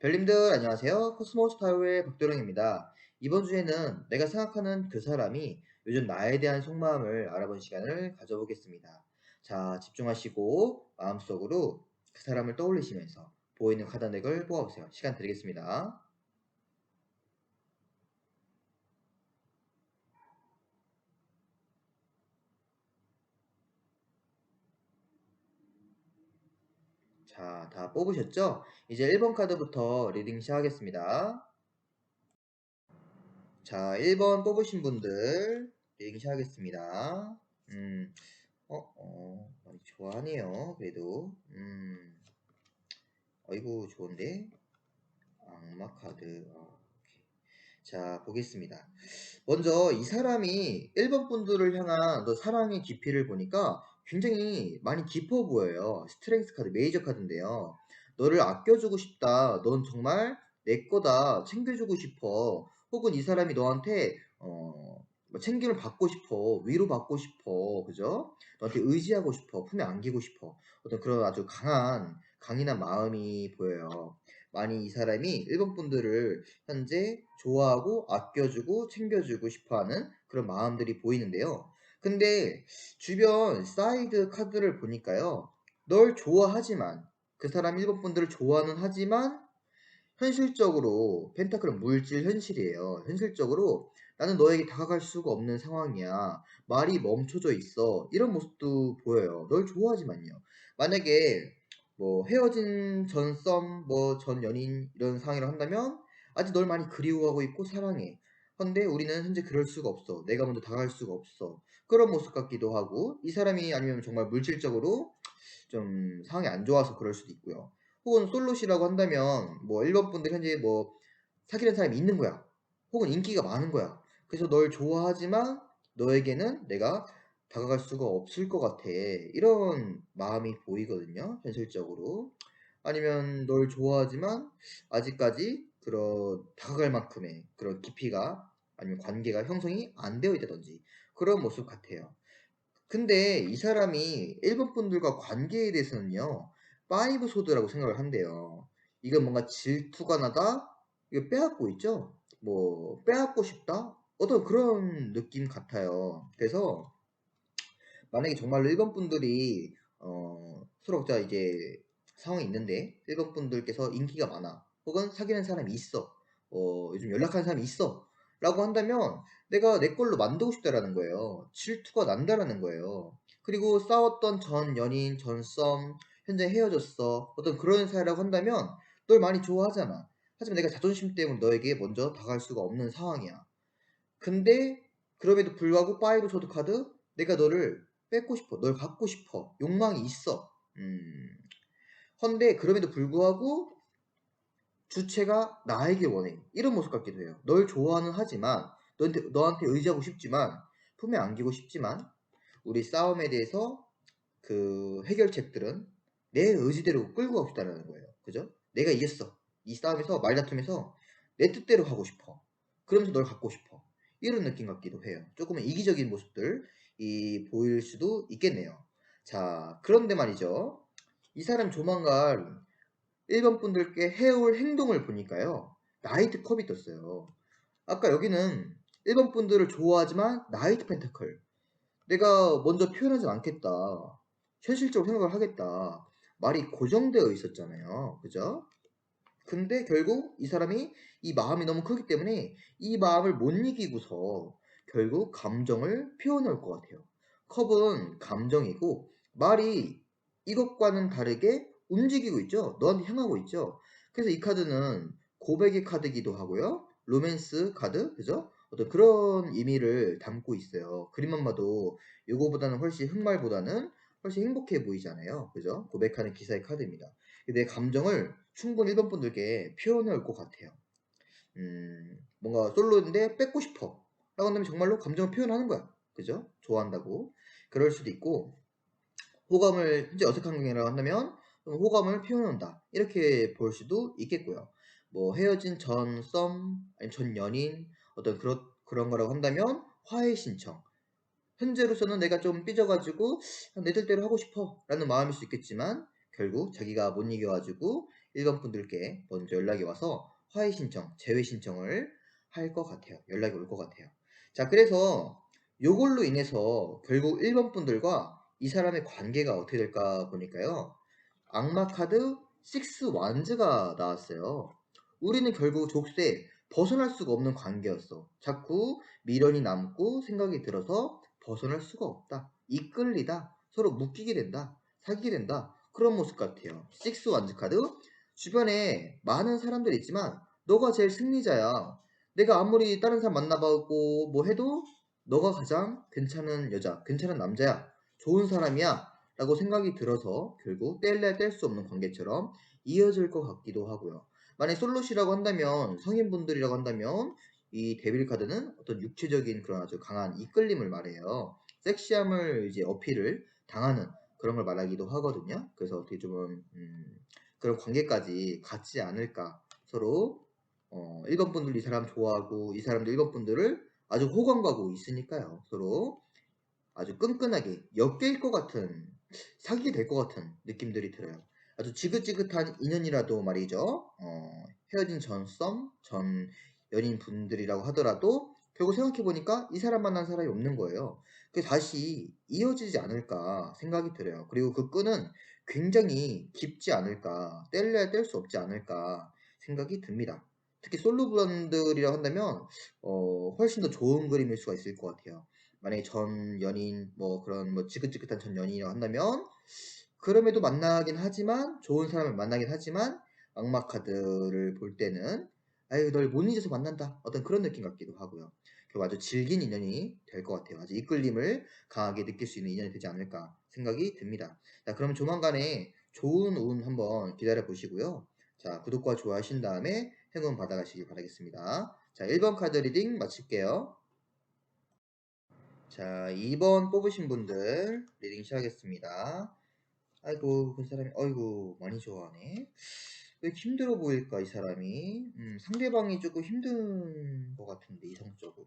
별님들 안녕하세요. 코스모스 타로의 박도령입니다. 이번 주에는 내가 생각하는 그 사람이 요즘 나에 대한 속마음을 알아본 시간을 가져보겠습니다. 자, 집중하시고 마음속으로 그 사람을 떠올리시면서 보이는 카드덱을 뽑아보세요. 시간 드리겠습니다. 자, 다 뽑으셨죠? 이제 1번 카드부터 리딩 시작하겠습니다. 자, 1번 뽑으신 분들 리딩 시작하겠습니다. 많이 좋아하네요. 그래도 어이구 좋은데 악마 카드. 오케이. 자, 보겠습니다. 먼저 이 사람이 1번 분들을 향한 너 사랑의 깊이를 보니까 굉장히 많이 깊어 보여요. 스트렝스 카드, 메이저 카드인데요. 너를 아껴주고 싶다. 넌 정말 내 거다. 챙겨주고 싶어. 혹은 이 사람이 너한테 뭐 챙김을 받고 싶어. 위로받고 싶어. 그죠? 너한테 의지하고 싶어. 품에 안기고 싶어. 어떤 그런 아주 강인한 마음이 보여요. 많이 이 사람이 1번 분들을 현재 좋아하고 아껴주고 챙겨주고 싶어하는 그런 마음들이 보이는데요. 근데 주변 사이드 카드를 보니까요. 널 좋아하지만 그 사람 1번 분들을 좋아는 하지만 현실적으로 펜타클은 물질 현실이에요. 현실적으로 나는 너에게 다가갈 수가 없는 상황이야. 말이 멈춰져 있어. 이런 모습도 보여요. 널 좋아하지만요. 만약에 뭐 헤어진 전 썸, 뭐 전 연인 이런 상황이라 한다면 아직 널 많이 그리워하고 있고 사랑해. 근데 우리는 현재 그럴 수가 없어. 내가 먼저 다가갈 수가 없어. 그런 모습 같기도 하고 이 사람이 아니면 정말 물질적으로 좀 상황이 안 좋아서 그럴 수도 있고요. 혹은 솔로시라고 한다면 뭐 1번 분들 현재 뭐 사귀는 사람이 있는 거야. 혹은 인기가 많은 거야. 그래서 널 좋아하지만 너에게는 내가 다가갈 수가 없을 것 같아. 이런 마음이 보이거든요. 현실적으로. 아니면 널 좋아하지만 아직까지 그런 다가갈 만큼의 그런 깊이가 아니면 관계가 형성이 안 되어 있다든지 그런 모습 같아요. 근데 이 사람이 1번 분들과 관계에 대해서는요. 5 소드라고 생각을 한대요. 이건 뭔가 질투가 나다? 이거 빼앗고 있죠? 뭐 빼앗고 싶다? 어떤 그런 느낌 같아요. 그래서 만약에 정말로 1번 분들이 서로 자 이제 상황이 있는데 1번 분들께서 인기가 많아. 혹은 사귀는 사람이 있어. 요즘 연락하는 사람이 있어. 라고 한다면 내가 내 걸로 만들고 싶다라는 거예요. 질투가 난다라는 거예요. 그리고 싸웠던 전 연인, 전 썸, 현재 헤어졌어. 어떤 그런 사이라고 한다면 널 많이 좋아하잖아. 하지만 내가 자존심 때문에 너에게 먼저 다가갈 수가 없는 상황이야. 근데 그럼에도 불구하고 5 소드 카드 내가 너를 뺏고 싶어. 널 갖고 싶어. 욕망이 있어. 헌데 그럼에도 불구하고 주체가 나에게 원해. 이런 모습 같기도 해요. 널 좋아는 하지만 너한테 의지하고 싶지만 품에 안기고 싶지만 우리 싸움에 대해서 그 해결책들은 내 의지대로 끌고 가고 싶다는 거예요. 그죠? 내가 이겼어. 이 싸움에서 말다툼에서 내 뜻대로 하고 싶어. 그러면서 널 갖고 싶어. 이런 느낌 같기도 해요. 조금은 이기적인 모습들이 보일 수도 있겠네요. 자, 그런데 말이죠. 이 사람 조만간 1번 분들께 해올 행동을 보니까요. 나이트 컵이 떴어요. 아까 여기는 1번 분들을 좋아하지만 나이트 펜타클. 내가 먼저 표현하진 않겠다. 현실적으로 생각을 하겠다. 말이 고정되어 있었잖아요. 그죠? 근데 결국 이 사람이 이 마음이 너무 크기 때문에 이 마음을 못 이기고서 결국 감정을 표현할 것 같아요. 컵은 감정이고 말이 이것과는 다르게 움직이고 있죠. 너한테 향하고 있죠. 그래서 이 카드는 고백의 카드이기도 하고요. 로맨스 카드, 그죠? 어떤 그런 의미를 담고 있어요. 그림만 봐도 이거보다는 훨씬 흑말보다는 훨씬 행복해 보이잖아요. 그죠? 고백하는 기사의 카드입니다. 내 감정을 충분히 1번 분들께 표현할 것 같아요. 뭔가 솔로인데 뺏고 싶어. 라고 한다면 정말로 감정을 표현하는 거야. 그죠? 좋아한다고. 그럴 수도 있고, 호감을, 현재 어색한 관계라고 한다면, 좀 호감을 표현한다. 이렇게 볼 수도 있겠고요. 뭐, 헤어진 전 썸, 아니면 전 연인, 어떤 그런 거라고 한다면, 화해 신청. 현재로서는 내가 좀 삐져가지고 내 뜻대로 하고 싶어 라는 마음일 수 있겠지만 결국 자기가 못 이겨가지고 1번 분들께 먼저 연락이 와서 화해 신청, 재회 신청을 할 것 같아요. 연락이 올 것 같아요. 자, 그래서 요걸로 인해서 결국 1번 분들과 이 사람의 관계가 어떻게 될까 보니까요. 악마 카드 6 완즈가 나왔어요. 우리는 결국 족쇄 벗어날 수가 없는 관계였어. 자꾸 미련이 남고 생각이 들어서 벗어날 수가 없다. 이끌리다. 서로 묶이게 된다. 사귀게 된다. 그런 모습 같아요. 6 완즈 카드. 주변에 많은 사람들이 있지만 너가 제일 승리자야. 내가 아무리 다른 사람 만나보고 뭐 해도 너가 가장 괜찮은 여자, 괜찮은 남자야. 좋은 사람이야. 라고 생각이 들어서 결국 뗄래야 뗄 수 없는 관계처럼 이어질 것 같기도 하고요. 만약 솔로시라고 한다면, 성인분들이라고 한다면 이 데빌 카드는 어떤 육체적인 그런 아주 강한 이끌림을 말해요. 섹시함을 이제 어필을 당하는 그런 걸 말하기도 하거든요. 그래서 어떻게 좀 그런 관계까지 갖지 않을까. 서로 1번 분들 이 사람 좋아하고 이 사람도 1번 분들을 아주 호감 가고 있으니까요. 서로 아주 끈끈하게 엮일 것 같은, 사귀게 될 것 같은 느낌들이 들어요. 아주 지긋지긋한 인연이라도 말이죠. 헤어진 전 연인 분들이라고 하더라도 결국 생각해보니까 이 사람 만난 사람이 없는 거예요. 그래서 다시 이어지지 않을까 생각이 들어요. 그리고 그 끈은 굉장히 깊지 않을까, 뗄래야 뗄 수 없지 않을까 생각이 듭니다. 특히 솔로분들이라고 한다면 훨씬 더 좋은 그림일 수가 있을 것 같아요. 만약에 전 연인 뭐 그런 뭐 지긋지긋한 전 연인이라고 한다면 그럼에도 만나긴 하지만 좋은 사람을 만나긴 하지만 악마 카드를 볼 때는 아유 널 못 잊어서 만난다 어떤 그런 느낌 같기도 하고요. 결국 아주 질긴 인연이 될 것 같아요. 아주 이끌림을 강하게 느낄 수 있는 인연이 되지 않을까 생각이 듭니다. 자, 그러면 조만간에 좋은 운 한번 기다려 보시고요. 자, 구독과 좋아요 하신 다음에 행운 받아가시길 바라겠습니다. 자, 1번 카드 리딩 마칠게요. 자, 2번 뽑으신 분들 리딩 시작하겠습니다. 아이고, 그 사람이, 아이고, 많이 좋아하네. 왜 힘들어 보일까, 이 사람이? 상대방이 조금 힘든 것 같은데, 이성적으로.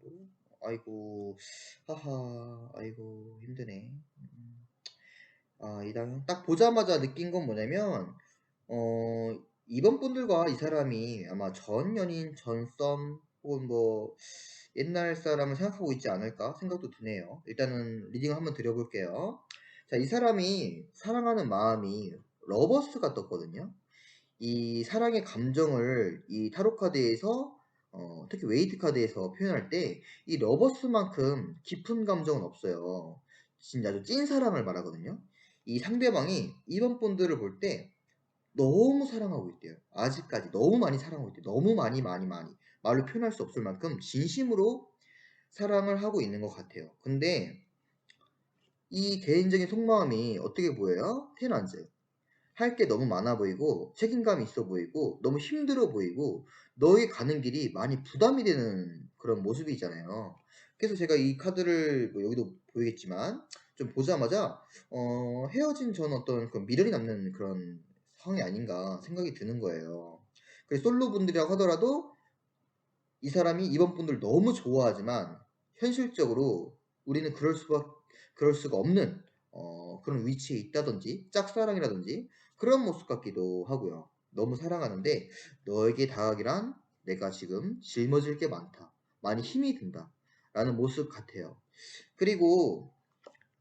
아이고, 하하, 아이고, 힘드네. 아, 딱 보자마자 느낀 건 뭐냐면, 어, 2번 분들과 이 사람이 아마 전 연인, 전 썸, 혹은 뭐, 옛날 사람을 생각하고 있지 않을까 생각도 드네요. 일단은 리딩을 한번 드려볼게요. 자, 이 사람이 사랑하는 마음이 러버스가 떴거든요. 이 사랑의 감정을 이 타로 카드에서 특히 웨이트 카드에서 표현할 때 이 러버스만큼 깊은 감정은 없어요. 진짜 아주 찐 사랑을 말하거든요. 이 상대방이 이번 분들을 볼 때 너무 사랑하고 있대요. 아직까지 너무 많이 사랑하고 있대요. 너무 많이 많이 많이 말로 표현할 수 없을 만큼 진심으로 사랑을 하고 있는 것 같아요. 근데 이 개인적인 속마음이 어떻게 보여요? 테란즈. 할 게 너무 많아 보이고 책임감이 있어 보이고 너무 힘들어 보이고 너의 가는 길이 많이 부담이 되는 그런 모습이잖아요. 그래서 제가 이 카드를 뭐 여기도 보이겠지만 좀 보자마자 헤어진 전 어떤 그 미련이 남는 그런 상황이 아닌가 생각이 드는 거예요. 그래서 솔로 분들이라고 하더라도 이 사람이 이번 분들 너무 좋아하지만 현실적으로 우리는 그럴 수가 없는 그런 위치에 있다든지 짝사랑이라든지 그런 모습 같기도 하고요. 너무 사랑하는데 너에게 다가기란 내가 지금 짊어질 게 많다. 많이 힘이 든다. 라는 모습 같아요. 그리고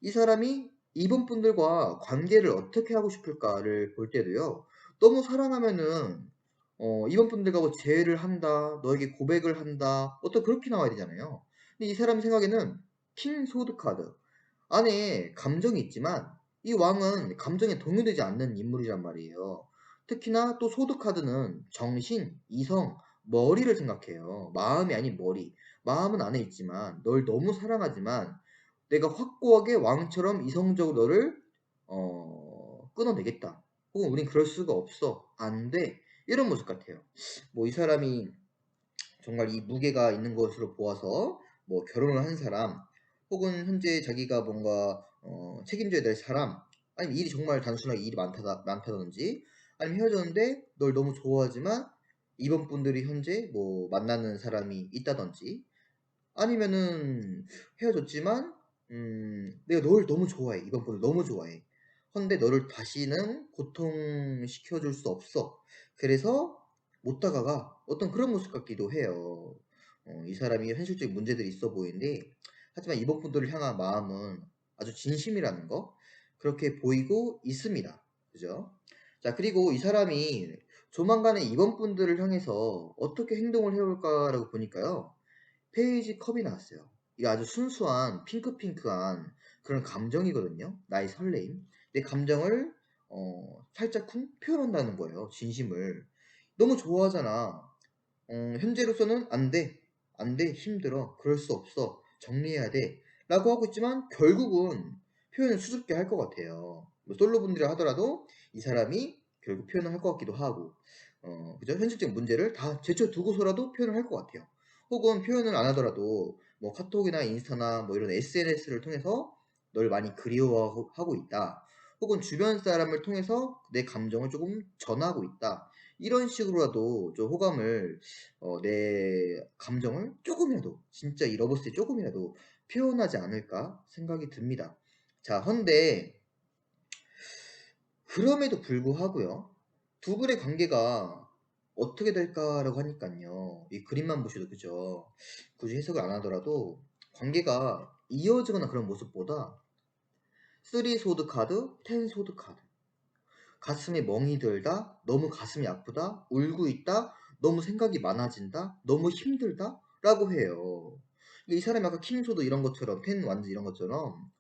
이 사람이 이번 분들과 관계를 어떻게 하고 싶을까를 볼 때도요. 너무 사랑하면은 이번 분들과 뭐 재회를 한다, 너에게 고백을 한다, 어떤 그렇게 나와야 되잖아요. 근데 이 사람 생각에는 킹 소드 카드 안에 감정이 있지만 이 왕은 감정에 동요되지 않는 인물이란 말이에요. 특히나 또 소드 카드는 정신, 이성, 머리를 생각해요. 마음이 아닌 머리. 마음은 안에 있지만 널 너무 사랑하지만 내가 확고하게 왕처럼 이성적으로 너를 끊어내겠다. 혹은 우린 그럴 수가 없어. 안 돼. 이런 모습 같아요. 뭐 이 사람이 정말 이 무게가 있는 것으로 보아서 뭐 결혼을 한 사람 혹은 현재 자기가 뭔가 책임져야 될 사람 아니면 일이 정말 단순하게 일이 많다든지 아니면 헤어졌는데 널 너무 좋아하지만 이번 분들이 현재 뭐 만나는 사람이 있다든지 아니면은 헤어졌지만 내가 널 너무 좋아해. 이번 분을 너무 좋아해. 헌데 너를 다시는 고통시켜 줄 수 없어. 그래서 못 다가가. 어떤 그런 모습 같기도 해요. 이 사람이 현실적인 문제들이 있어 보이는데 하지만 이번 분들을 향한 마음은 아주 진심이라는 거 그렇게 보이고 있습니다. 그죠? 자, 그리고 이 사람이 조만간에 이번 분들을 향해서 어떻게 행동을 해올까라고 보니까요. 페이지 컵이 나왔어요. 이게 아주 순수한 핑크핑크한 그런 감정이거든요. 나의 설레임. 내 감정을 살짝쿵 표현한다는 거예요. 진심을. 너무 좋아하잖아. 현재로서는 안 돼. 안 돼. 힘들어. 그럴 수 없어. 정리해야 돼. 라고 하고 있지만 결국은 표현을 수줍게 할 것 같아요. 뭐 솔로분들이 하더라도 이 사람이 결국 표현을 할 것 같기도 하고 그죠? 현실적인 문제를 다 제쳐두고서라도 표현을 할 것 같아요. 혹은 표현을 안 하더라도 뭐 카톡이나 인스타나 뭐 이런 SNS를 통해서 널 많이 그리워하고 있다. 혹은 주변 사람을 통해서 내 감정을 조금 전하고 있다. 이런 식으로라도 좀 호감을 내 감정을 조금이라도 진짜 이 러버스에 조금이라도 표현하지 않을까 생각이 듭니다. 자, 헌데 그럼에도 불구하고요. 두 분의 관계가 어떻게 될까라고 하니깐요. 이 그림만 보셔도 그죠. 굳이 해석을 안 하더라도 관계가 이어지거나 그런 모습보다 3 소드 카드, 10 소드 카드. 가슴에 멍이 들다, 너무 가슴이 아프다, 울고 있다, 너무 생각이 많아진다, 너무 힘들다 라고 해요. 이 사람이 아까 킹소드 이런 것처럼 텐 완즈 이런 것처럼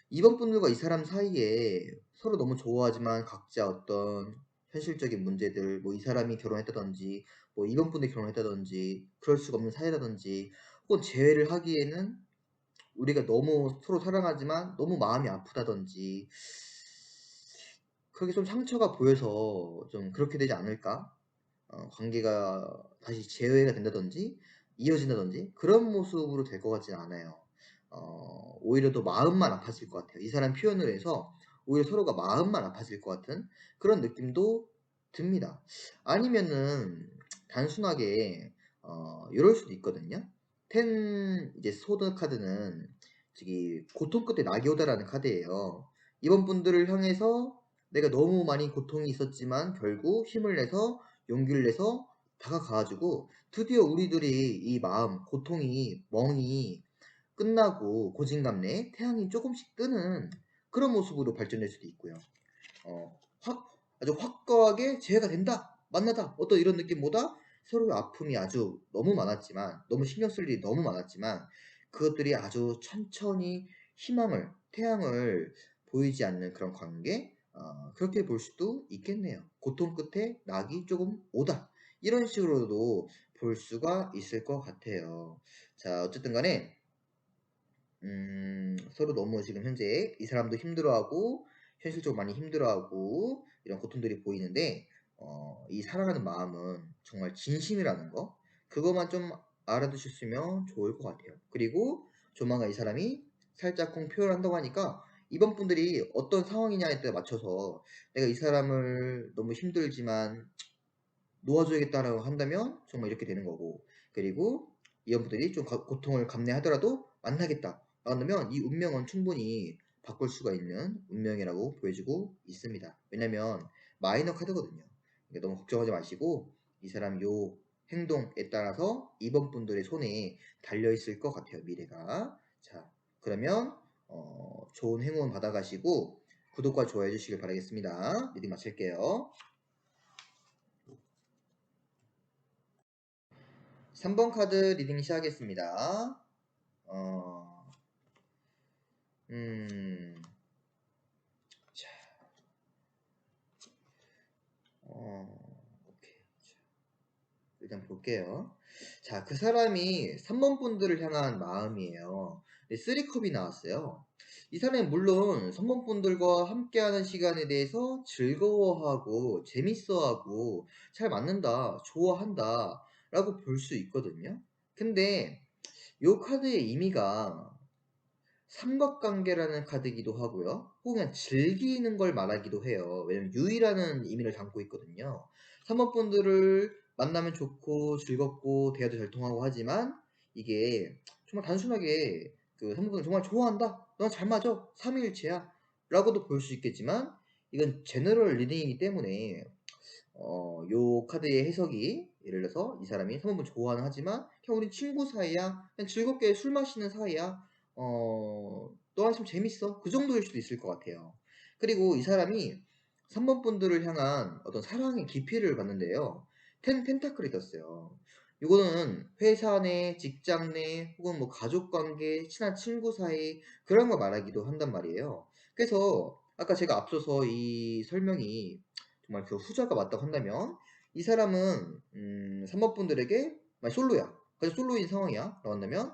이번 분들과 이 사람 사이에 서로 너무 좋아하지만 각자 어떤 현실적인 문제들 뭐 이 사람이 결혼했다든지 뭐 이번 분이 결혼했다든지 그럴 수가 없는 사이라든지 혹은 재회를 하기에는 우리가 너무 서로 사랑하지만 너무 마음이 아프다든지 그게 좀 상처가 보여서 좀 그렇게 되지 않을까? 관계가 다시 재회가 된다든지 이어진다든지 그런 모습으로 될 것 같지는 않아요. 오히려 더 마음만 아파질 것 같아요. 이 사람 표현을 해서 오히려 서로가 마음만 아파질 것 같은 그런 느낌도 듭니다. 아니면은 단순하게 이럴 수도 있거든요. 텐 이제 소드 카드는 저기 고통 끝에 낙이 오다라는 카드예요. 이번 분들을 향해서 내가 너무 많이 고통이 있었지만 결국 힘을 내서 용기를 내서 다가가 가지고 드디어 우리들이 이 마음, 고통이, 멍이 끝나고 고진감래에 태양이 조금씩 뜨는 그런 모습으로 발전될 수도 있고요. 아주 확고하게 재회가 된다, 만나다, 어떤 이런 느낌보다 서로의 아픔이 아주 너무 많았지만, 너무 신경 쓸 일이 너무 많았지만, 그것들이 아주 천천히 희망을, 태양을 보이지 않는 그런 관계, 그렇게 볼 수도 있겠네요. 고통 끝에 낙이 조금 오다. 이런 식으로도 볼 수가 있을 것 같아요. 자, 어쨌든 간에, 서로 너무 지금 현재 이 사람도 힘들어하고 현실적으로 많이 힘들어하고 이런 고통들이 보이는데 이 사랑하는 마음은 정말 진심이라는 거 그것만 좀 알아두셨으면 좋을 것 같아요. 그리고 조만간 이 사람이 살짝쿵 표현한다고 하니까 이번 분들이 어떤 상황이냐에 따라 맞춰서 내가 이 사람을 너무 힘들지만 놓아줘야겠다라고 한다면 정말 이렇게 되는 거고 그리고 이원분들이 좀 고통을 감내하더라도 만나겠다 라고 이 운명은 충분히 바꿀 수가 있는 운명이라고 보여지고 있습니다. 왜냐면 마이너 카드거든요. 그러니까 너무 걱정하지 마시고 이 사람 요 행동에 따라서 이번 분들의 손에 달려있을 것 같아요. 미래가. 자, 그러면 좋은 행운 받아가시고 구독과 좋아요 해주시길 바라겠습니다. 리딩 마칠게요. 3번 카드 리딩 시작하겠습니다. 어, 자, 오케이. 자, 일단 볼게요. 자, 그 사람이 3번 분들을 향한 마음이에요. 네, 3컵이 나왔어요. 이 사람이 물론 3번 분들과 함께하는 시간에 대해서 즐거워하고 재밌어하고 잘 맞는다, 좋아한다 라고 볼 수 있거든요. 근데 요 카드의 의미가 삼각관계라는 카드이기도 하고요. 혹은 그냥 즐기는 걸 말하기도 해요. 왜냐면 유의라는 의미를 담고 있거든요. 3번 분들을 만나면 좋고 즐겁고 대화도 잘 통하고 하지만 이게 정말 단순하게 그 3번 분들 정말 좋아한다. 넌 잘 맞아. 삼위일체야. 라고도 볼 수 있겠지만 이건 제너럴 리딩이기 때문에 요 카드의 해석이 예를 들어서 이 사람이 3 번분 좋아는 하지만 그냥 우리 친구 사이야. 그냥 즐겁게 술 마시는 사이야. 너랑 있으면 재밌어. 그 정도일 수도 있을 것 같아요. 그리고 이 사람이 3번 분들을 향한 어떤 사랑의 깊이를 봤는데요. 10 펜타클이 떴어요. 요거는 회사 내, 직장 내, 혹은 뭐 가족 관계, 친한 친구 사이 그런 거 말하기도 한단 말이에요. 그래서 아까 제가 앞서서 이 설명이 정말 그 후자가 맞다고 한다면 이 사람은 3번 분들에게 만약 솔로야. 그래서 솔로인 상황이야. 라고 한다면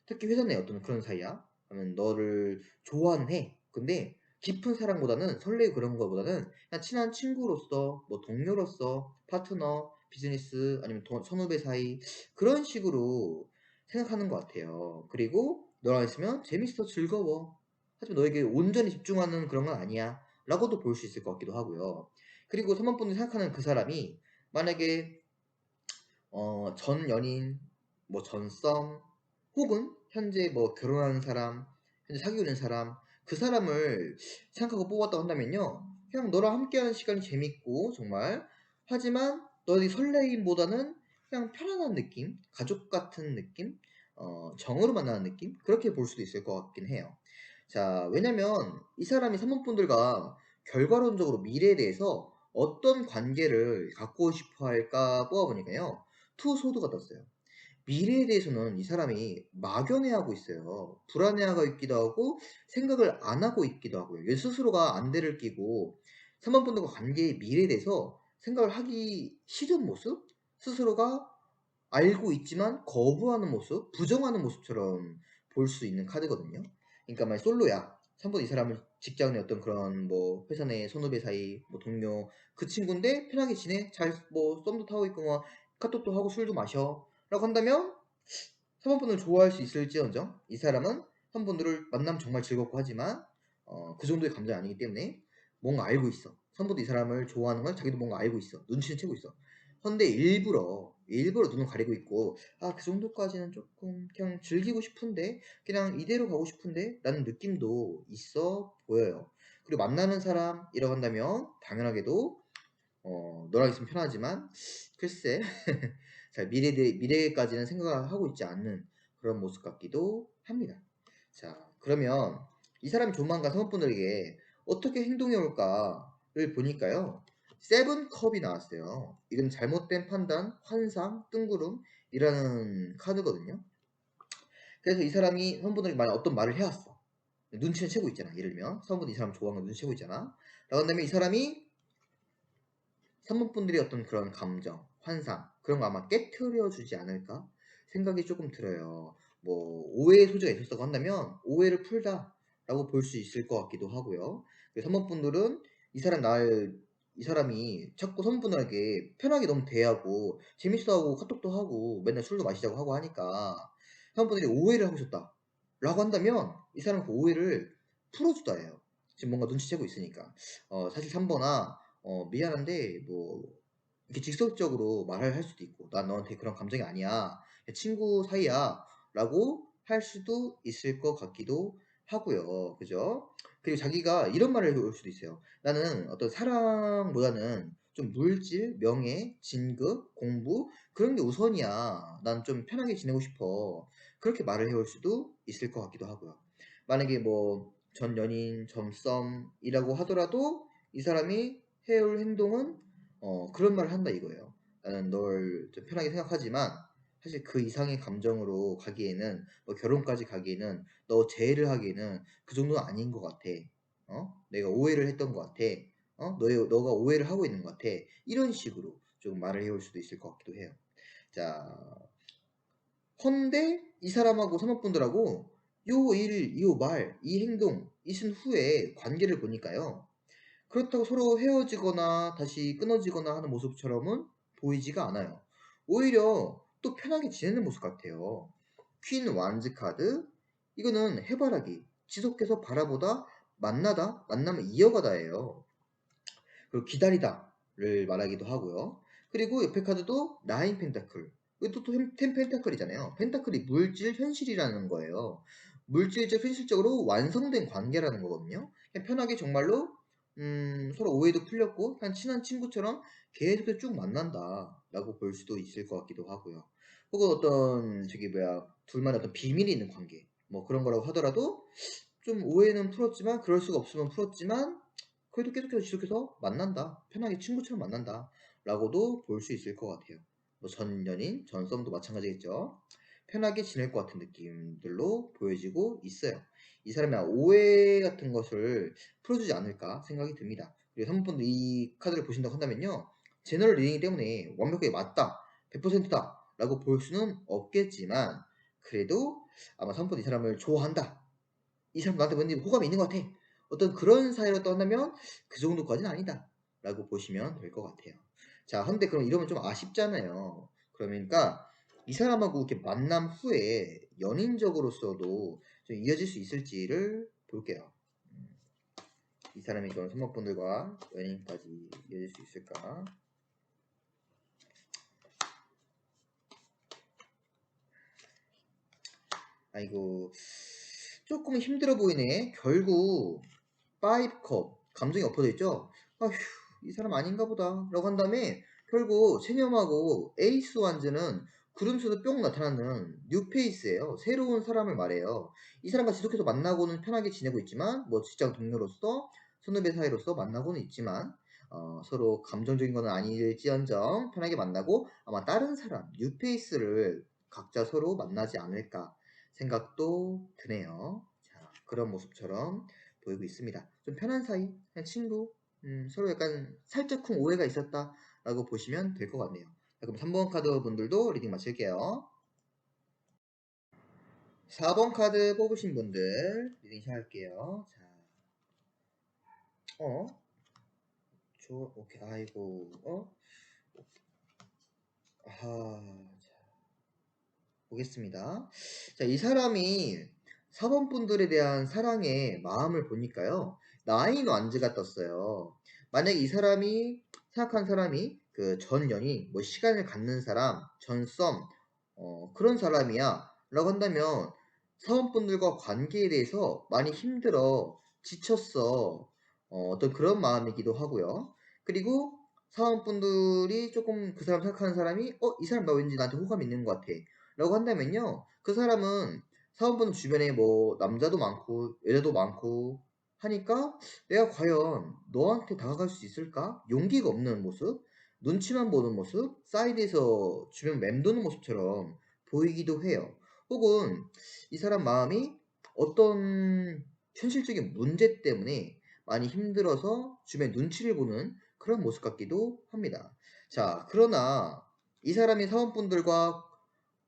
특히 회사 내 어떤 그런 사이야. 그러면 너를 좋아는 해. 근데 깊은 사랑보다는 설레고 그런 거보다는 그냥 친한 친구로서 뭐 동료로서 파트너, 비즈니스 아니면 선후배 사이 그런 식으로 생각하는 것 같아요. 그리고 너랑 있으면 재밌어, 즐거워. 하지만 너에게 온전히 집중하는 그런 건 아니야. 라고도 볼 수 있을 것 같기도 하고요. 그리고 3번 분들이 생각하는 그 사람이 만약에 전 연인, 뭐 전 썸, 혹은 현재 뭐 결혼하는 사람, 현재 사귀고 있는 사람, 그 사람을 생각하고 뽑았다고 한다면요. 그냥 너랑 함께하는 시간이 재밌고 정말 하지만 너의 설레임보다는 그냥 편안한 느낌, 가족 같은 느낌, 정으로 만나는 느낌 그렇게 볼 수도 있을 것 같긴 해요. 자, 왜냐면 이 사람이 3번 분들과 결과론적으로 미래에 대해서 어떤 관계를 갖고 싶어 할까 뽑아보니까요. 투 소드가 떴어요. 미래에 대해서는 이 사람이 막연해하고 있어요. 불안해하고 있기도 하고 생각을 안 하고 있기도 하고요. 얘 스스로가 안대를 끼고 3번 분들과 관계의 미래에 대해서 생각을 하기 싫은 모습? 스스로가 알고 있지만 거부하는 모습, 부정하는 모습처럼 볼 수 있는 카드거든요. 그러니까 만약 솔로야. 3번 이 사람은 직장 내 어떤 그런 뭐 회사 내 선후배 사이 뭐 동료 그 친구인데 편하게 지내. 잘 뭐 썸도 타고 있고 뭐 카톡도 하고 술도 마셔. 라고 한다면 3번 분을 좋아할 수 있을지언정 이 사람은 3번 분들을 만나면 정말 즐겁고 하지만 그 정도의 감정이 아니기 때문에 뭔가 알고 있어. 3번 분도 이 사람을 좋아하는 걸 자기도 뭔가 알고 있어. 눈치는 채고 있어. 근데 일부러 눈을 가리고 있고 그 정도까지는 조금 그냥 즐기고 싶은데 그냥 이대로 가고 싶은데 라는 느낌도 있어 보여요. 그리고 만나는 사람이라고 한다면 당연하게도 너랑 있으면 편하지만 글쎄 잘 미래까지는 생각을 하고 있지 않는 그런 모습 같기도 합니다. 자, 그러면 이 사람이 조만간 성우분들에게 어떻게 행동해 올까를 보니까요. 세븐 컵이 나왔어요. 이건 잘못된 판단, 환상, 뜬구름이라는 카드거든요. 그래서 이 사람이 성우분들에게 만약 어떤 말을 해왔어. 눈치는 채고 있잖아. 예를 들면 성우분이 이 사람 좋아하는 거 눈치채고 있잖아. 라고 한다면 이 사람이 3번 분들의 어떤 그런 감정, 환상 그런 거 아마 깨트려 주지 않을까 생각이 조금 들어요. 뭐 오해의 소지가 있었다고 한다면 오해를 풀다라고 볼 수 있을 것 같기도 하고요. 3번 분들은 이 사람이 자꾸 3번 분들에게 편하게 너무 대하고 재밌어하고 카톡도 하고 맨날 술도 마시자고 하고 하니까 3번 분들이 오해를 하고 있었다라고 한다면 이 사람은 그 오해를 풀어주다 해요. 지금 뭔가 눈치채고 있으니까. 사실 3번아 미안한데 뭐 이렇게 직접적으로 말을 할 수도 있고 "난 너한테 그런 감정이 아니야. 그냥 친구 사이야."라고 할 수도 있을 것 같기도 하고요. 그죠? 그리고 자기가 이런 말을 해올 수도 있어요. "나는 어떤 사랑보다는 좀 물질, 명예, 진급, 공부 그런 게 우선이야. 난 좀 편하게 지내고 싶어." 그렇게 말을 해올 수도 있을 것 같기도 하고요. 만약에 뭐 전 연인, 전 썸이라고 하더라도 이 사람이 해올 행동은 그런 말을 한다 이거예요. 나는 널 좀 편하게 생각하지만 사실 그 이상의 감정으로 가기에는 뭐 결혼까지 가기에는 너 제의를 하기에는 그 정도는 아닌 것 같아. 내가 오해를 했던 것 같아. 너가 오해를 하고 있는 것 같아. 이런 식으로 좀 말을 해올 수도 있을 것 같기도 해요. 자, 헌데 이 사람하고 사모분들하고 요 일, 요 말, 이 행동 있은 후에 관계를 보니까요. 그렇다고 서로 헤어지거나 다시 끊어지거나 하는 모습처럼은 보이지가 않아요. 오히려 또 편하게 지내는 모습 같아요. 퀸 완즈 카드 이거는 해바라기 지속해서 바라보다 만나다 만나면 이어가다예요. 그리고 기다리다를 말하기도 하고요. 그리고 옆에 카드도 나인 펜타클. 이것도 템 펜타클이잖아요. 펜타클이 물질 현실이라는 거예요. 물질적 현실적으로 완성된 관계라는 거거든요. 그냥 편하게 정말로 서로 오해도 풀렸고 그냥 친한 친구처럼 계속해서 쭉 만난다라고 볼 수도 있을 것 같기도 하고요. 혹은 어떤 저기 뭐야 둘만의 어떤 비밀이 있는 관계 뭐 그런 거라고 하더라도 좀 오해는 풀었지만 그럴 수가 없으면 풀었지만 그래도 계속해서 지속해서 만난다. 편하게 친구처럼 만난다라고도 볼 수 있을 것 같아요. 뭐 전 연인, 전 썸도 마찬가지겠죠. 편하게 지낼 것 같은 느낌들로 보여지고 있어요. 이 사람이 오해 같은 것을 풀어주지 않을까 생각이 듭니다. 그리고 3번도 이 카드를 보신다고 한다면요. 제너럴 리딩이기 때문에 완벽하게 맞다, 100%다 라고 볼 수는 없겠지만 그래도 아마 3번 이 사람을 좋아한다. 이 사람 나한테 왠지 호감이 있는 것 같아. 어떤 그런 사이로 떠나면 그 정도까지는 아니다. 라고 보시면 될 것 같아요. 자, 근데 그럼 이러면 좀 아쉽잖아요. 그러니까 이 사람하고 이렇게 만남 후에 연인적으로서도 좀 이어질 수 있을지를 볼게요. 이 사람이 그런 선목분들과 연인까지 이어질 수 있을까? 아이고, 조금 힘들어 보이네. 결국 5컵 감정이 엎어져 있죠. 아휴 이 사람 아닌가 보다 라고 한 다음에 결국 체념하고 에이스 완즈는 구름 속에 뿅 나타나는 뉴페이스예요. 새로운 사람을 말해요. 이 사람과 지속해서 만나고는 편하게 지내고 있지만 뭐 직장 동료로서 선후배 사이로서 만나고는 있지만 서로 감정적인 건 아닐지언정 편하게 만나고 아마 다른 사람 뉴페이스를 각자 서로 만나지 않을까 생각도 드네요. 자, 그런 모습처럼 보이고 있습니다. 좀 편한 사이, 그냥 친구, 서로 약간 살짝쿵 오해가 있었다라고 보시면 될 것 같네요. 자, 그럼 3번 카드 분들도 리딩 마칠게요. 4번 카드 뽑으신 분들 리딩 시작할게요. 자, 오케이, 아이고, 자, 보겠습니다. 자, 이 사람이 4번 분들에 대한 사랑의 마음을 보니까요. 나인 완즈가 떴어요. 만약에 이 사람이 생각한 사람이 그 전 연인, 뭐 시간을 갖는 사람, 전 썸, 그런 사람이야 라고 한다면 4번 분들과 관계에 대해서 많이 힘들어, 지쳤어, 어떤 그런 마음이기도 하고요. 그리고 사원 분들이 조금 그 사람 생각하는 사람이 이 사람 나 왠지 나한테 호감 있는 것 같아 라고 한다면요 그 사람은 사원분 주변에 뭐 남자도 많고 여자도 많고 하니까 내가 과연 너한테 다가갈 수 있을까? 용기가 없는 모습, 눈치만 보는 모습, 사이드에서 주변 맴도는 모습처럼 보이기도 해요. 혹은 이 사람 마음이 어떤 현실적인 문제 때문에 많이 힘들어서 주변 눈치를 보는 그런 모습 같기도 합니다. 자, 그러나 이 사람이 사원분들과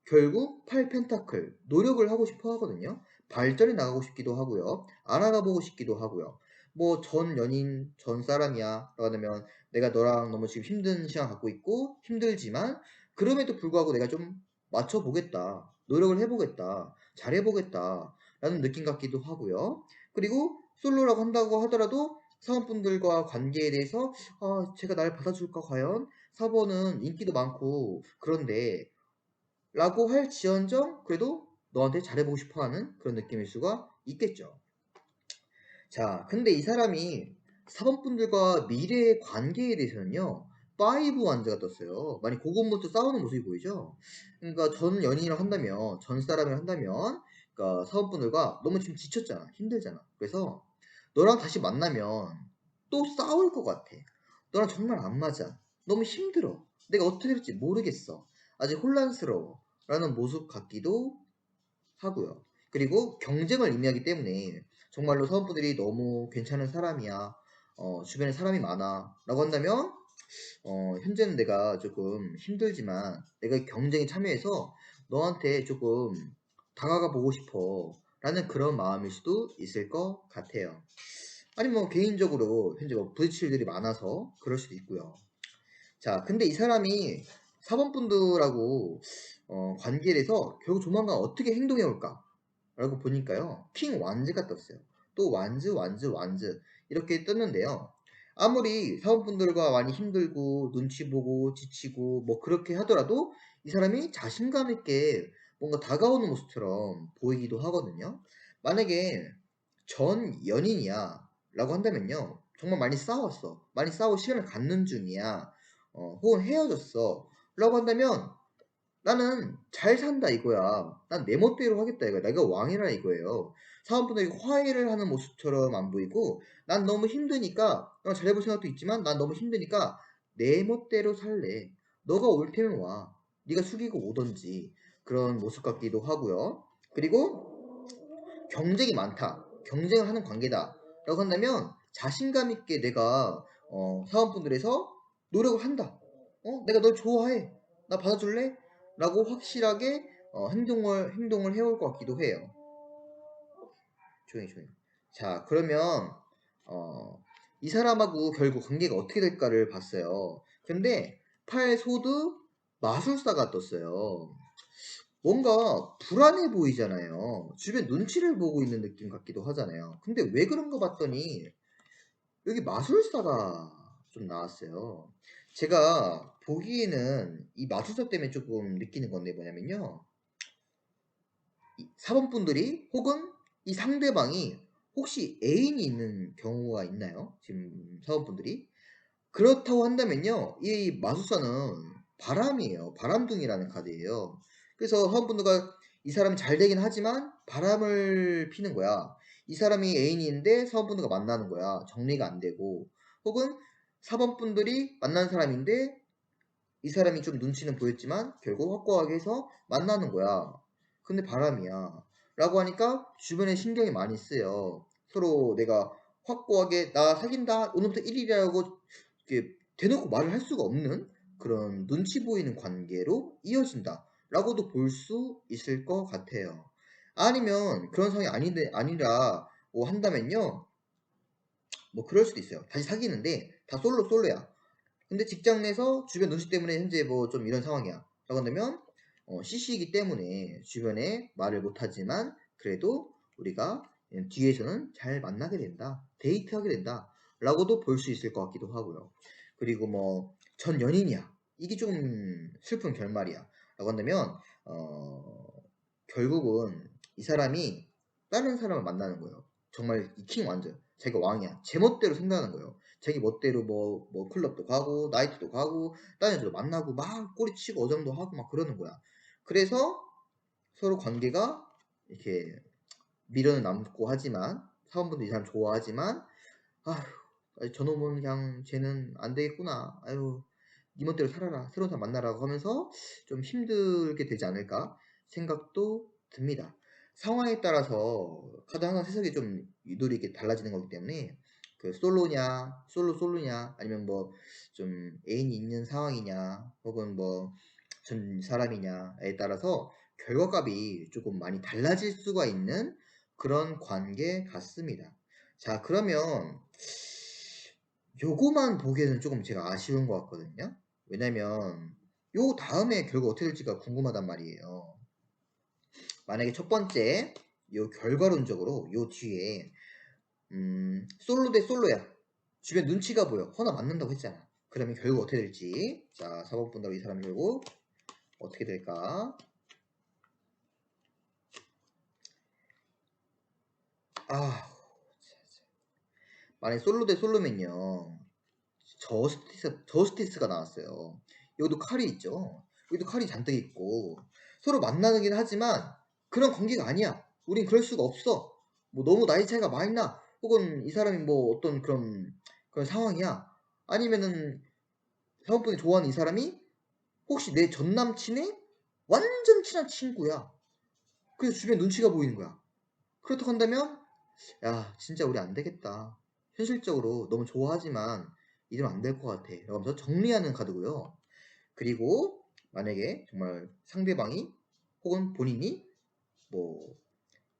결국 8펜타클 노력을 하고 싶어 하거든요. 발전해 나가고 싶기도 하고요. 알아가 보고 싶기도 하고요. 뭐 전 연인, 전 사람이야. 라고 하면 내가 너랑 너무 지금 힘든 시간 갖고 있고 힘들지만 그럼에도 불구하고 내가 좀 맞춰보겠다. 노력을 해보겠다. 잘해보겠다. 라는 느낌 같기도 하고요. 그리고 솔로라고 한다고 하더라도 사원분들과 관계에 대해서 제가 날 받아줄까 과연? 4번은 인기도 많고 그런데 라고 할지언정 그래도 너한테 잘해보고 싶어하는 그런 느낌일 수가 있겠죠. 자, 근데 이 사람이 사범분들과 미래의 관계에 대해서는요. 5 완즈가 떴어요. 많이 고군분투 싸우는 모습이 보이죠. 그러니까 전 연인이라 한다면, 전 사람이라 한다면, 그러니까 사범분들과 너무 지금 지쳤잖아, 힘들잖아. 그래서 너랑 다시 만나면 또 싸울 것 같아. 너랑 정말 안 맞아. 너무 힘들어. 내가 어떻게 될지 모르겠어. 아직 혼란스러워. 라는 모습 같기도 하고요. 그리고 경쟁을 의미하기 때문에 정말로 사원분들이 너무 괜찮은 사람이야. 주변에 사람이 많아. 라고 한다면 현재는 내가 조금 힘들지만 내가 경쟁에 참여해서 너한테 조금 다가가 보고 싶어. 라는 그런 마음일 수도 있을 것 같아요. 아니 뭐 개인적으로 현재 뭐 부딪힐 일이 많아서 그럴 수도 있고요. 자, 근데 이 사람이 사범분들하고 관계에 대해서 결국 조만간 어떻게 행동해 올까? 라고 보니까요. 킹 완즈가 떴어요. 또 완즈 이렇게 떴는데요. 아무리 사원분들과 많이 힘들고 눈치 보고 지치고 뭐 그렇게 하더라도 이 사람이 자신감 있게 뭔가 다가오는 모습처럼 보이기도 하거든요. 만약에 전 연인이야. 라고 한다면요. 정말 많이 싸웠어. 많이 싸우고 시간을 갖는 중이야. 혹은 헤어졌어. 라고 한다면 나는 잘 산다 이거야. 난 내 멋대로 하겠다 이거야. 내가 왕이라 이거예요. 사람분들이 화해를 하는 모습처럼 안 보이고 난 너무 힘드니까 잘해볼 생각도 있지만 난 너무 힘드니까 내 멋대로 살래. 너가 올 테면 와. 네가 숙이고 오던지 그런 모습 같기도 하고요. 그리고 경쟁이 많다. 경쟁을 하는 관계다. 라고 한다면 자신감 있게 내가 사원분들에서 노력을 한다. 내가 널 좋아해. 나 받아줄래? 라고 확실하게 행동을 해올 것 같기도 해요. 조용히 조용히. 자, 그러면 이 사람하고 결국 관계가 어떻게 될까를 봤어요. 근데 팔소드 마술사가 떴어요. 뭔가 불안해 보이잖아요. 주변 눈치를 보고 있는 느낌 같기도 하잖아요. 근데 왜 그런가 봤더니 여기 마술사가 좀 나왔어요. 제가 보기에는 이 마술사 때문에 조금 느끼는 건데 뭐냐면요. 이 사범분들이 혹은 이 상대방이 혹시 애인이 있는 경우가 있나요? 지금 사범분들이? 그렇다고 한다면요. 이 마술사는 바람이에요. 바람둥이라는 카드예요. 그래서 사원분들과 이 사람이 잘 되긴 하지만 바람을 피는 거야. 이 사람이 애인인데 사원분들과 만나는 거야. 정리가 안 되고. 혹은 사범분들이 만난 사람인데 이 사람이 좀 눈치는 보였지만 결국 확고하게 해서 만나는 거야. 근데 바람이야. 라고 하니까 주변에 신경이 많이 쓰여. 서로 내가 확고하게 나 사귄다 오늘부터 1일이라고 이렇게 대놓고 말을 할 수가 없는 그런 눈치 보이는 관계로 이어진다. 라고도 볼 수 있을 것 같아요. 아니면 그런 상황이 아니라 뭐 한다면요. 뭐 그럴 수도 있어요. 다시 사귀는데 다 솔로야. 근데 직장 내서 주변 눈치 때문에 현재 뭐 좀 이런 상황이야. 라고 한다면 CC이기 때문에 주변에 말을 못하지만 그래도 우리가 뒤에서는 잘 만나게 된다. 데이트하게 된다. 라고도 볼 수 있을 것 같기도 하고요. 그리고 뭐 전 연인이야. 이게 좀 슬픈 결말이야. 라고 한다면 결국은 이 사람이 다른 사람을 만나는 거예요. 정말 이 킹 완전. 자기가 왕이야. 제 멋대로 생각하는 거예요. 자기 멋대로 뭐 클럽도 가고 나이트도 가고 다른 여자도 만나고 막 꼬리치고 어장도 하고 막 그러는 거야. 그래서 서로 관계가 이렇게 미련은 남고 하지만 사원분도 이 사람 좋아하지만 아휴 저놈은 그냥 쟤는 안 되겠구나. 아유 네 멋대로 살아라. 새로운 사람 만나라고 하면서 좀 힘들게 되지 않을까 생각도 듭니다. 상황에 따라서 카드 하나 해석이 좀 유도리 있게 달라지는 거기 때문에 그 솔로냐 아니면 뭐 좀 애인이 있는 상황이냐 혹은 뭐 전 사람이냐에 따라서 결과값이 조금 많이 달라질 수가 있는 그런 관계 같습니다. 자, 그러면 요거만 보기에는 조금 제가 아쉬운 것 같거든요. 왜냐면 요 다음에 결과 어떻게 될지가 궁금하단 말이에요. 만약에 첫 번째 요 결과론적으로 요 뒤에 솔로 대 솔로야. 주변 눈치가 보여. 허나 맞는다고 했잖아. 그러면 결국 어떻게 될지. 자, 4번 본다고 이 사람이 결국 어떻게 될까? 아, 만약에 솔로 대 솔로면요. 저스티스가 나왔어요. 여기도 칼이 있죠. 여기도 칼이 잔뜩 있고 서로 만나긴 하지만 그런 관계가 아니야. 우린 그럴 수가 없어. 뭐 너무 나이 차이가 많이 나. 혹은 이 사람이 뭐 어떤 그런 상황이야. 아니면은 사원분이 좋아하는 이 사람이 혹시 내 전 남친의 완전 친한 친구야. 그래서 주변 눈치가 보이는 거야. 그렇다고 한다면 야 진짜 우리 안 되겠다. 현실적으로 너무 좋아하지만 이러면 안 될 것 같아. 라고 하면서 정리하는 카드고요. 그리고 만약에 정말 상대방이 혹은 본인이 뭐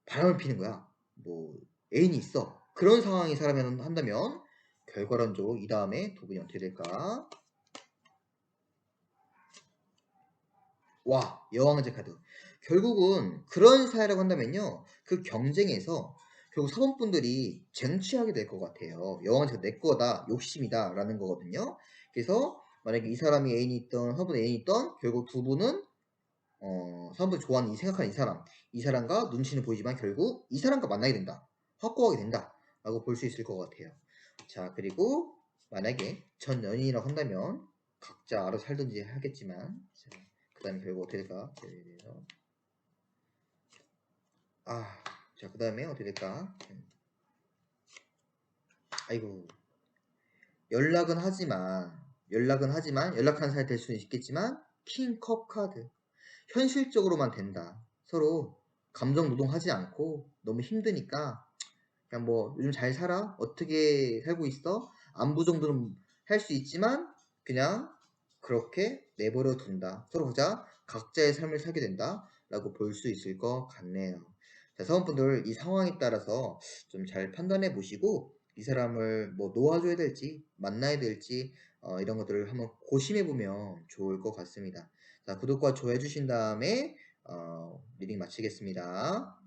바람을 피는 거야. 뭐 애인이 있어. 그런 상황이 사람이 한다면 결과론적으로 이 다음에 두 분이 어떻게 될까? 와, 여왕제 카드. 결국은 그런 사회라고 한다면요. 그 경쟁에서 결국 사원분들이 쟁취하게 될 것 같아요. 여왕제가 내 거다, 욕심이다 라는 거거든요. 그래서 만약에 이 사람이 애인이 있던, 사원분이 애인이 있던 결국 두 분은 사람들이 좋아하는 생각하는 이 사람과 눈치는 보이지만 결국 이 사람과 만나게 된다. 확고하게 된다. 라고 볼 수 있을 것 같아요. 자, 그리고 만약에 전 연인이라고 한다면 각자 알아서 살든지 하겠지만, 그 다음에 결국 어떻게 될까? 자, 그 다음에 어떻게 될까? 아이고, 연락하는 사이 될 수는 있겠지만, 킹컵 카드. 현실적으로만 된다. 서로 감정 노동하지 않고 너무 힘드니까 그냥 뭐 요즘 잘 살아? 어떻게 살고 있어? 안부 정도는 할 수 있지만 그냥 그렇게 내버려 둔다. 서로 각자의 삶을 살게 된다. 라고 볼 수 있을 것 같네요. 자, 사원분들 이 상황에 따라서 좀 잘 판단해 보시고 이 사람을 뭐 놓아줘야 될지 만나야 될지 이런 것들을 한번 고심해 보면 좋을 것 같습니다. 자, 구독과 좋아해 주신 다음에 리딩 마치겠습니다.